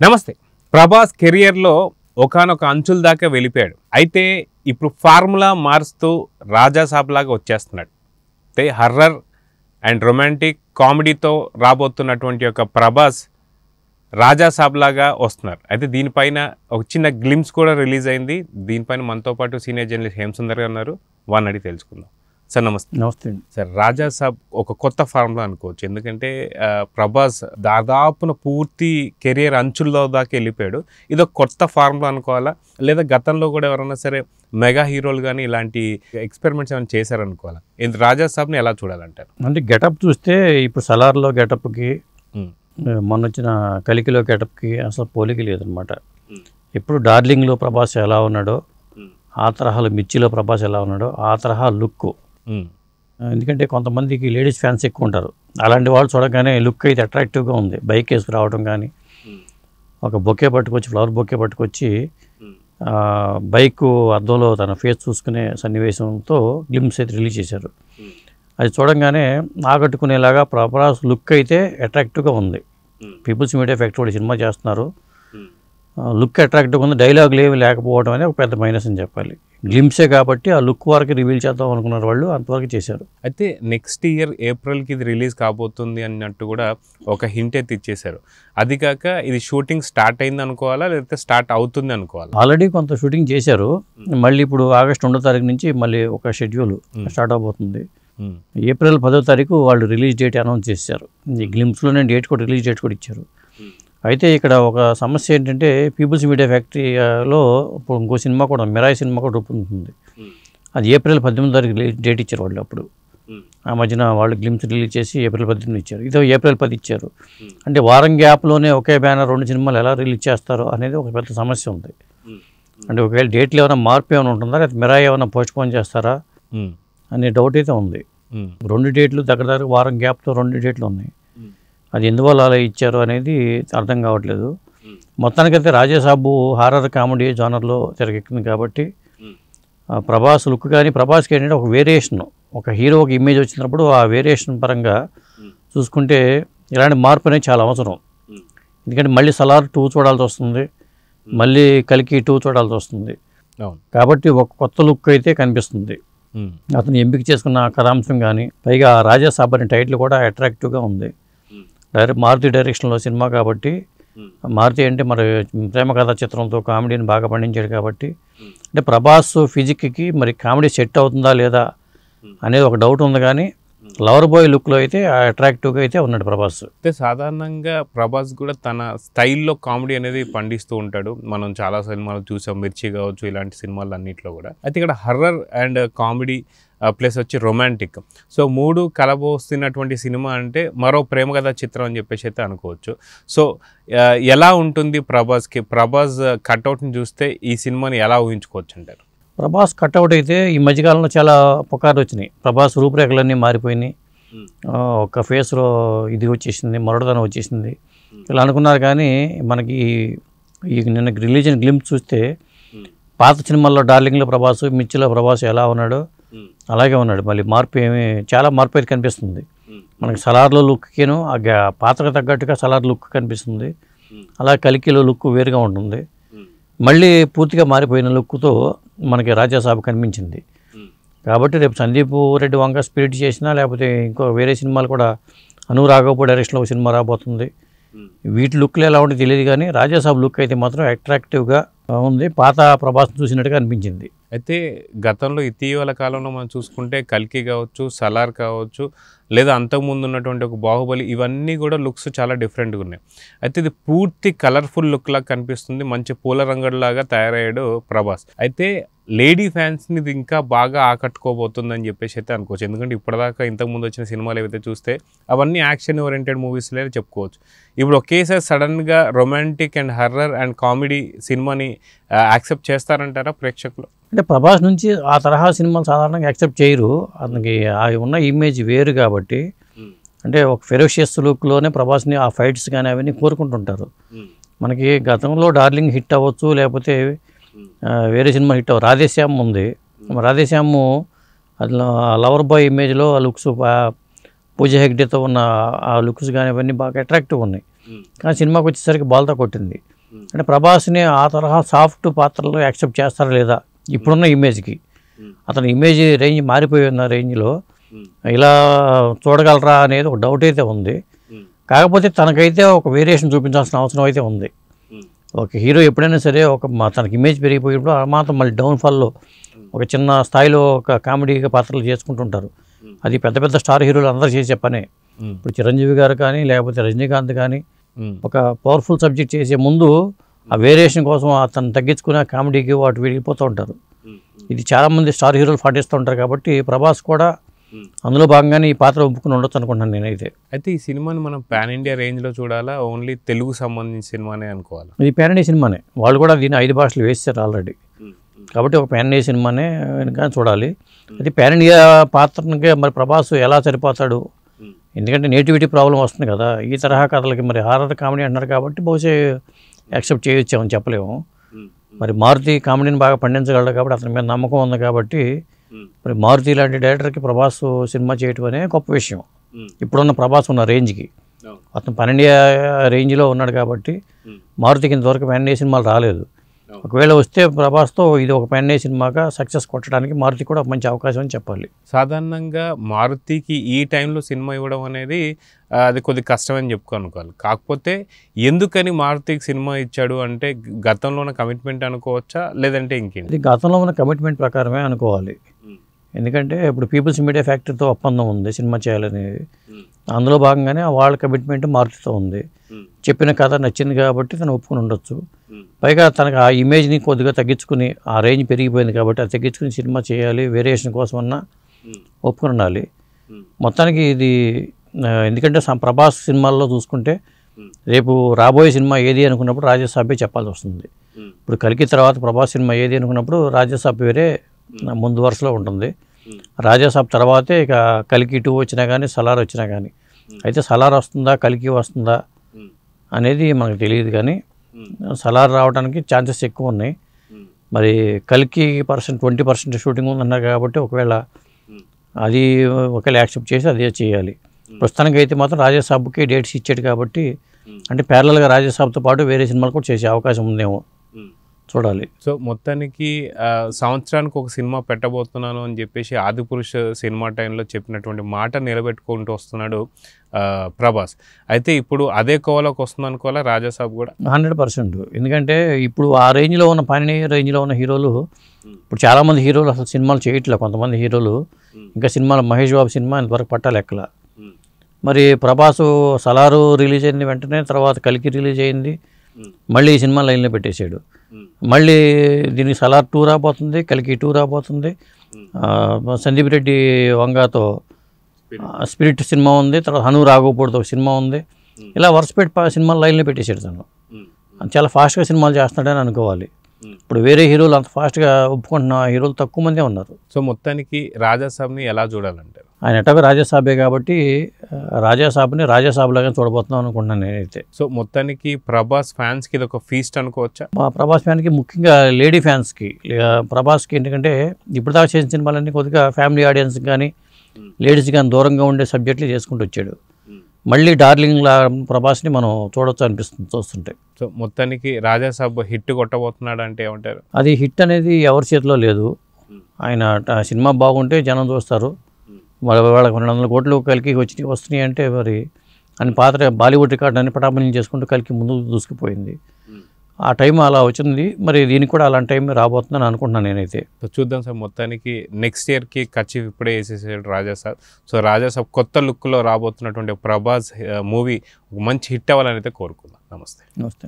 నమస్తే. ప్రభాస్ కెరియర్లో ఒకానొక అంచుల దాకా వెళ్ళిపోయాడు. అయితే ఇప్పుడు ఫార్ములా మారుస్తూ రాజాసాబ్ లాగా వచ్చేస్తున్నాడు. అయితే హర్రర్ అండ్ రొమాంటిక్ కామెడీతో రాబోతున్నటువంటి యొక్క ప్రభాస్ రాజాసాబ్ లాగా వస్తున్నారు. అయితే దీనిపైన ఒక చిన్న గ్లిమ్స్ కూడా రిలీజ్ అయింది. దీనిపైన మనతో పాటు సీనియర్ జర్నలిస్ట్ హేమసుందర్ గారు ఉన్నారు. వారిని అడిగి తెలుసుకుందాం. సార్ నమస్తే. నమస్తే అండి. సార్, రాజాసాబ్ ఒక కొత్త ఫార్ములా అనుకోవచ్చు. ఎందుకంటే ప్రభాస్ దాదాపున పూర్తి కెరియర్ అంచుల్లో దాకా వెళ్ళిపోయాడు. ఇది ఒక కొత్త ఫార్ములా అనుకోవాలా, లేదా గతంలో కూడా ఎవరైనా సరే మెగా హీరోలు కానీ ఇలాంటి ఎక్స్పెరిమెంట్స్ ఏమైనా చేశారనుకోవాలా? రాజాసాబ్ని ఎలా చూడాలంటారు? అంటే గెటప్ చూస్తే ఇప్పుడు సలార్లో గెటప్కి మొన్న వచ్చిన కలికిలో గెటప్కి అసలు పోలిక లేదనమాట. ఇప్పుడు డార్లింగ్లో ప్రభాస్ ఎలా ఉన్నాడో ఆ తరహాలో, మిర్చిలో ప్రభాస్ ఎలా ఉన్నాడో ఆ తరహా లుక్. ఎందుకంటే కొంతమందికి లేడీస్ ఫ్యాన్స్ ఎక్కువ ఉంటారు. అలాంటి వాళ్ళు చూడగానే లుక్ అయితే అట్రాక్టివ్గా ఉంది. బైక్ వేసుకు రావడం కానీ, ఒక బొకే పట్టుకొచ్చి, ఫ్లవర్ బొకే పట్టుకొచ్చి బైక్ అద్దంలో తన ఫేస్ చూసుకునే సన్నివేశంతో గ్లిమ్స్ అయితే రిలీజ్ చేశారు. అది చూడంగానే ఆకట్టుకునేలాగా ప్రభాస్ లుక్ అయితే అట్రాక్టివ్గా ఉంది. పీపుల్స్ మీడియా ఎఫెక్ట్ కూడా సినిమా చేస్తున్నారు. లుక్ అట్రాక్టివ్గా ఉంది. డైలాగులు ఏమి లేకపోవడం అనేది ఒక పెద్ద మైనస్ అని చెప్పాలి. గ్లిమ్సే కాబట్టి ఆ లుక్ వరకు రివీల్ చేద్దాం అనుకున్నారు వాళ్ళు, అంతవరకు చేశారు. అయితే నెక్స్ట్ ఇయర్ ఏప్రిల్కి ఇది రిలీజ్ కాబోతుంది అన్నట్టు కూడా ఒక హింట్ అయితే ఇచ్చేశారు. అది కాక ఇది షూటింగ్ స్టార్ట్ అయింది అనుకోవాలా, లేకపోతే స్టార్ట్ అవుతుంది అనుకోవాలా? ఆల్రెడీ కొంత షూటింగ్ చేశారు. మళ్ళీ ఇప్పుడు ఆగస్టు 2వ తారీఖు నుంచి మళ్ళీ ఒక షెడ్యూల్ స్టార్ట్ అవబోతుంది. ఏప్రిల్ 10వ తారీఖు వాళ్ళు రిలీజ్ డేట్ అనౌన్స్ చేశారు. ఈ గ్లిమ్స్లోనే డేట్ కూడా, రిలీజ్ డేట్ కూడా ఇచ్చారు. అయితే ఇక్కడ ఒక సమస్య ఏంటంటే, పీపుల్స్ మీడియా ఫ్యాక్టరీలో ఇప్పుడు ఇంకో సినిమా కూడా, మిరాయి సినిమా కూడా రూపొందుతుంది. అది ఏప్రిల్ 18వ తారీఖు డేట్ ఇచ్చారు వాళ్ళు. అప్పుడు ఆ మధ్యన వాళ్ళు గ్లిమ్స్ రిలీజ్ చేసి ఏప్రిల్ 18 ఇచ్చారు. ఇదో ఏప్రిల్ 10 ఇచ్చారు. అంటే వారం గ్యాప్లోనే ఒకే బ్యానర్ 2 సినిమాలు ఎలా రిలీజ్ చేస్తారో అనేది ఒక పెద్ద సమస్య ఉంది. అంటే ఒకవేళ డేట్లు ఏమైనా మార్పు ఏమైనా ఉంటుందా, లేదా మిరాయి ఏమైనా పోస్ట్పోన్ చేస్తారా అనే డౌట్ అయితే ఉంది. 2 డేట్లు దగ్గర వారం గ్యాప్తో 2 డేట్లు ఉన్నాయి. అది ఎందువల్ల అలా ఇచ్చారు అనేది అర్థం కావట్లేదు. మొత్తానికైతే రాజాసాబు హారర్ కామెడీ జానర్లో తెరకెక్కింది కాబట్టి ప్రభాస్ లుక్ కానీ, ప్రభాస్కి ఏంటంటే ఒక వేరియేషన్, ఒక హీరో ఒక ఇమేజ్ వచ్చినప్పుడు ఆ వేరియేషన్ పరంగా చూసుకుంటే ఇలాంటి మార్పు అనేది చాలా అవసరం. ఎందుకంటే మళ్ళీ సలార్ 2 చూడాల్సి వస్తుంది, మళ్ళీ కలికి 2 చూడాల్సి వస్తుంది. కాబట్టి ఒక కొత్త లుక్ అయితే కనిపిస్తుంది. అతను ఎంపిక చేసుకున్న కథాంశం కానీ, పైగా రాజాసాబ్ అనే టైటిల్ కూడా అట్రాక్టివ్గా ఉంది. మారుతి డైరెక్షన్లో సినిమా కాబట్టి, మారుతి అంటే మరి ప్రేమ కథా చిత్రంతో కామెడీని బాగా పండించాడు కాబట్టి, అంటే ప్రభాస్ ఫిజిక్కి మరి కామెడీ సెట్ అవుతుందా లేదా అనేది ఒక డౌట్ ఉంది. కానీ లవర్ బాయ్ లుక్లో అయితే అట్రాక్టివ్గా అయితే ఉన్నాడు ప్రభాస్. అయితే సాధారణంగా ప్రభాస్ కూడా తన స్టైల్లో కామెడీ అనేది పండిస్తూ ఉంటాడు. మనం చాలా సినిమాలు చూసాం, మిర్చి కావచ్చు, ఇలాంటి సినిమాలు అన్నింటిలో కూడా. అయితే ఇక్కడ హర్రర్ అండ్ కామెడీ ప్లస్ వచ్చి రొమాంటిక్, సో 3 కలబోస్తున్నటువంటి సినిమా అంటే మరో ప్రేమ కథా చిత్రం అని చెప్పేసి అయితే అనుకోవచ్చు. సో ఎలా ఉంటుంది ప్రభాస్కి? ప్రభాస్ కట్అవుట్ని చూస్తే ఈ సినిమాని ఎలా ఊహించుకోవచ్చు అంటారు? ప్రభాస్ కట్అవుట్ అయితే ఈ మధ్యకాలంలో చాలా పుకార్లు వచ్చినాయి. ప్రభాస్ రూపురేఖలన్నీ మారిపోయినాయి. ఒక ఫేస్లో ఇది వచ్చేసింది, మొరటదనం వచ్చేసింది, ఇలా అనుకున్నారు. కానీ మనకి ఈ నిన్న రిలీజ్ గ్లిమ్స్ చూస్తే పాత సినిమాల్లో డార్లింగ్లో ప్రభాస్, మిర్చిలో ప్రభాస్ ఎలా ఉన్నాడో అలాగే ఉన్నాడు. మళ్ళీ మార్పు చాలా మార్పు అయితే కనిపిస్తుంది. మనకి సలార్లో లుక్కిను పాతకు తగ్గట్టుగా సలార్ లుక్ కనిపిస్తుంది. అలా కలికిలో లుక్ వేరుగా ఉంటుంది. మళ్ళీ పూర్తిగా మారిపోయిన లుక్తో మనకి రాజాసాబ్ కనిపించింది. కాబట్టి రేపు సందీప్ రెడ్డి వంక స్పిరిట్ చేసినా, లేకపోతే ఇంకో వేరే సినిమాలు కూడా, అనురాఘవపూడి డైరెక్షన్లో ఒక సినిమా రాబోతుంది. వీటి లుక్లు ఎలా ఉంటే తెలియదు, కానీ రాజాసాబ్ లుక్ అయితే మాత్రం అట్రాక్టివ్గా ఉంది. పాత ప్రభాస్ చూసినట్టుగా అనిపించింది. అయితే గతంలో ఇటీవల కాలంలో మనం చూసుకుంటే కల్కి కావచ్చు, సలార్ కావచ్చు, లేదా అంతకుముందు ఉన్నటువంటి ఒక బాహుబలి, ఇవన్నీ కూడా లుక్స్ చాలా డిఫరెంట్గా ఉన్నాయి. అయితే ఇది పూర్తి కలర్ఫుల్ లుక్ లాగా కనిపిస్తుంది. మంచి పూల రంగులాగా తయారయ్యాడు ప్రభాస్. అయితే లేడీ ఫ్యాన్స్ని ఇది ఇంకా బాగా ఆకట్టుకోబోతుందని చెప్పేసి అయితే అనుకోవచ్చు. ఎందుకంటే ఇప్పటిదాకా ఇంతకుముందు వచ్చిన సినిమాలు ఏవైతే చూస్తే అవన్నీ యాక్షన్ ఓరియంటెడ్ మూవీస్లే చెప్పుకోవచ్చు. ఇప్పుడు ఒకేసారి సడన్గా romantic and horror and comedy సినిమాని యాక్సెప్ట్ చేస్తారంటారా ప్రేక్షకులు? అంటే ప్రభాస్ నుంచి ఆ తరహా సినిమాలు సాధారణంగా యాక్సెప్ట్ చేయరు. అతనికి ఉన్న ఇమేజ్ వేరు కాబట్టి, అంటే ఒక ఫెరోషియస్ లుక్లోనే ప్రభాస్ని ఆ ఫైట్స్ కానీ అవన్నీ కోరుకుంటుంటారు. మనకి గతంలో డార్లింగ్ హిట్ అవ్వచ్చు, లేకపోతే వేరే సినిమా హిట్ అవ్వ, రాధేశ్యామ్ ఉంది. రాధేశ్యాము అట్లా లవర్ బాయ్ ఇమేజ్లో ఆ లుక్స్, పూజ హెగ్డేతో ఉన్న ఆ లుక్స్ కానీ అవన్నీ బాగా అట్రాక్టివ్ ఉన్నాయి. కానీ సినిమాకి వచ్చేసరికి బాల్తో కొట్టింది. అంటే ప్రభాస్ని ఆ తరహా సాఫ్ట్ పాత్రలు యాక్సెప్ట్ చేస్తారా లేదా ఇప్పుడున్న ఇమేజ్కి? అతని ఇమేజ్ రేంజ్ మారిపోయి ఉన్న రేంజ్లో ఇలా చూడగలరా అనేది ఒక డౌట్ అయితే ఉంది. కాకపోతే తనకైతే ఒక వేరియేషన్ చూపించాల్సిన అవసరం అయితే ఉంది. ఒక హీరో ఎప్పుడైనా సరే తనకి ఇమేజ్ పెరిగిపోయినప్పుడు ఆ మాత్రం మళ్ళీ డౌన్ఫాల్లో ఒక చిన్న స్థాయిలో ఒక కామెడీగా పాత్రలు చేసుకుంటుంటారు. అది పెద్ద పెద్ద స్టార్ హీరోలు అందరూ చేసే పనే. ఇప్పుడు చిరంజీవి గారు కానీ లేకపోతే రజనీకాంత్ కానీ ఒక పవర్ఫుల్ సబ్జెక్ట్ చేసే ముందు ఆ వేరియేషన్ కోసం అతను తగ్గించుకునే కామెడీకి వాటి వెళ్ళిపోతూ ఉంటారు. ఇది చాలామంది స్టార్ హీరోలు పాటిస్తూ ఉంటారు. కాబట్టి ప్రభాస్ కూడా అందులో భాగంగానే ఈ పాత్ర ఒప్పుకుని ఉండొచ్చు అనుకుంటున్నాను నేనైతే. అయితే ఈ సినిమాని మనం పాన్ ఇండియా రేంజ్లో చూడాలా, ఓన్లీ తెలుగు సంబంధించిన సినిమానే అనుకోవాలి? ఇది పాన్ ఇండియా సినిమానే. వాళ్ళు కూడా దీన్ని 5 భాషలు వేస్తారు ఆల్రెడీ. కాబట్టి ఒక పాన్ ఇండియా సినిమానే కానీ చూడాలి. అయితే పాన్ ఇండియా పాత్రకి మరి ప్రభాస్ ఎలా సరిపోతాడు? ఎందుకంటే నేటివిటీ ప్రాబ్లం వస్తుంది కదా ఈ తరహా కథలకి. మరి హారర్ కామెడీ అంటున్నారు కాబట్టి బహుశా యాక్సెప్ట్ చేయొచ్చామని చెప్పలేము. మరి మారుతి కామెడీని బాగా పండించగలడు కాబట్టి అతని మీద నమ్మకం ఉంది. కాబట్టి మరి మారుతి లాంటి డైరెక్టర్కి ప్రభాస్ సినిమా చేయటం అనే గొప్ప విషయం. ఇప్పుడున్న ప్రభాస్ ఉన్న రేంజ్కి అతను పాన్ ఇండియా రేంజ్లో ఉన్నాడు. కాబట్టి మారుతికి ఇంతవరకు పాన్ ఇండియా సినిమాలు రాలేదు. ఒకవేళ వస్తే ప్రభాస్తో ఇది ఒక పాన్ ఇండియా సినిమాగా సక్సెస్ కొట్టడానికి మారుతి కూడా ఒక మంచి అవకాశం అని చెప్పాలి. సాధారణంగా మారుతికి ఈ టైంలో సినిమా ఇవ్వడం అనేది అది కొద్ది కష్టమని చెప్పుకోనుకోవాలి. కాకపోతే ఎందుకని మారుతికి సినిమా ఇచ్చాడు అంటే గతంలో ఉన్న కమిట్మెంట్ అనుకోవచ్చా, లేదంటే ఇంకేంటి? ఇది గతంలో ఉన్న కమిట్మెంట్ ప్రకారమే అనుకోవాలి. ఎందుకంటే ఇప్పుడు పీపుల్స్ మీడియా ఫ్యాక్టరీతో ఒప్పందం ఉంది సినిమా చేయాలనేది. అందులో భాగంగానే వాళ్ళ కమిట్మెంట్ మారుతితో ఉంది. చెప్పిన కథ నచ్చింది కాబట్టి తను ఒప్పుకుని ఉండొచ్చు. పైగా తనకు ఆ ఇమేజ్ని కొద్దిగా తగ్గించుకుని ఆ రేంజ్ పెరిగిపోయింది కాబట్టి అది తగ్గించుకుని సినిమా చేయాలి వేరియేషన్ కోసం అన్నా ఒప్పుకుని ఉండాలి. మొత్తానికి ఇది ఎందుకంటే ప్రభాస్ సినిమాల్లో చూసుకుంటే రేపు రాబోయే సినిమా ఏది అనుకున్నప్పుడు రాజసాబే చెప్పాల్సి వస్తుంది. ఇప్పుడు కల్కి తర్వాత ప్రభాస్ సినిమా ఏది అనుకున్నప్పుడు రాజసాబ్ వేరే ముందు వరుసలో ఉంటుంది. రాజసాబ్ తర్వాతే ఇక కల్కి 2 వచ్చినా కానీ సలార్ వచ్చినా కానీ. అయితే సలార్ వస్తుందా కల్కి వస్తుందా అనేది మనకు తెలియదు. కానీ సలార్ రావడానికి ఛాన్సెస్ ఎక్కువ ఉన్నాయి. మరి కల్కి 20% షూటింగ్ ఉందన్నారు కాబట్టి ఒకవేళ అది ఒకవేళ యాక్సెప్ట్ చేసి అదే చేయాలి. ప్రస్తుతానికి అయితే మాత్రం రాజసాబ్కి డేట్స్ ఇచ్చాడు కాబట్టి అంటే ప్యారలల్గా రాజసాబ్తో పాటు వేరే సినిమాలు కూడా చేసే అవకాశం ఉందేమో చూడాలి. సో మొత్తానికి సంవత్సరానికి ఒక సినిమా పెట్టబోతున్నాను అని చెప్పేసి ఆదిపురుష్ సినిమా టైంలో చెప్పినటువంటి మాట నిలబెట్టుకుంటూ వస్తున్నాడు ప్రభాస్. అయితే ఇప్పుడు అదే కోవలోకి వస్తుంది అనుకోవాలా రాజాసాబ్ కూడా? 100%. ఎందుకంటే ఇప్పుడు ఆ రేంజ్లో ఉన్న పాన్ రేంజ్లో ఉన్న హీరోలు ఇప్పుడు చాలామంది హీరోలు అసలు సినిమాలు చేయట్లేదు. కొంతమంది హీరోలు ఇంకా సినిమాలు మహేష్ బాబు సినిమా ఇంతవరకు పట్టాలి ఎక్కల. మరి ప్రభాసు సలారు రిలీజ్ అయింది వెంటనే తర్వాత కల్కి రిలీజ్ అయింది. మళ్ళీ ఈ సినిమా లైన్లో పెట్టేశాడు. మళ్ళీ దీనికి సలార్ 2 రాబోతుంది, కల్కి 2 రాబోతుంది. సందీప్ రెడ్డి వంగాతో స్పిరిట్ సినిమా ఉంది. తర్వాత హను రాఘోపూడితో సినిమా ఉంది. ఇలా వరుసపెట్టి సినిమాలు లైన్లో పెట్టేశాడు తను. చాలా ఫాస్ట్గా సినిమాలు చేస్తున్నాడని అనుకోవాలి. ఇప్పుడు వేరే హీరోలు అంత ఫాస్ట్గా ఒప్పుకుంటున్న హీరోలు తక్కువ మందే ఉన్నారు. సో మొత్తానికి రాజాసాబ్ని ఎలా చూడాలంటారు? ఆయన ఎట్టగా రాజాసాబే కాబట్టి రాజాసాబ్ని రాజాసాబ్ లాగా చూడబోతున్నాం అనుకుంటున్నాను నేనైతే. సో మొత్తానికి ప్రభాస్ ఫ్యాన్స్కి ఇది ఒక ఫీస్ట్ అనుకోవచ్చా? మా ప్రభాస్ ఫ్యాన్కి ముఖ్యంగా లేడీ ఫ్యాన్స్కి ప్రభాస్కి ఎందుకంటే ఇప్పుడు దాకా చేసిన సినిమాలన్నీ కొద్దిగా ఫ్యామిలీ ఆడియన్స్కి కానీ లేడీస్ కానీ దూరంగా ఉండే సబ్జెక్టులు చేసుకుంటూ వచ్చాడు. మళ్ళీ డార్లింగ్లా ప్రభాస్ని మనం చూడొచ్చు అనిపిస్తుంది చూస్తుంటే. సో మొత్తానికి రాజాసాబ్ హిట్ కొట్టబోతున్నాడు అంటే ఏమంటారు? అది హిట్ అనేది ఎవరి చేతిలో లేదు. ఆయన సినిమా బాగుంటే జనం చూస్తారు. వాళ్ళకి 200 కోట్లు కలికి వస్తున్నాయి అంటే మరి అని పాత్ర బాలీవుడ్ రికార్డు అన్ని పటాపంచలు చేసుకుంటూ కలికి ముందు దూసుకుపోయింది. ఆ టైం అలా వచ్చింది. మరి దీనికి కూడా అలాంటి టైం రాబోతుందని అనుకుంటున్నాను నేనైతే. సో చూద్దాం సార్. మొత్తానికి నెక్స్ట్ ఇయర్కి కర్చీఫ్ ఇప్పుడే వేసేసాడు రాజాసాబ్. సో రాజాసాబ్ కొత్త లుక్లో రాబోతున్నటువంటి ప్రభాస్ మూవీ మంచి హిట్ అవ్వాలని అయితే కోరుకుందాం. నమస్తే. నమస్తే.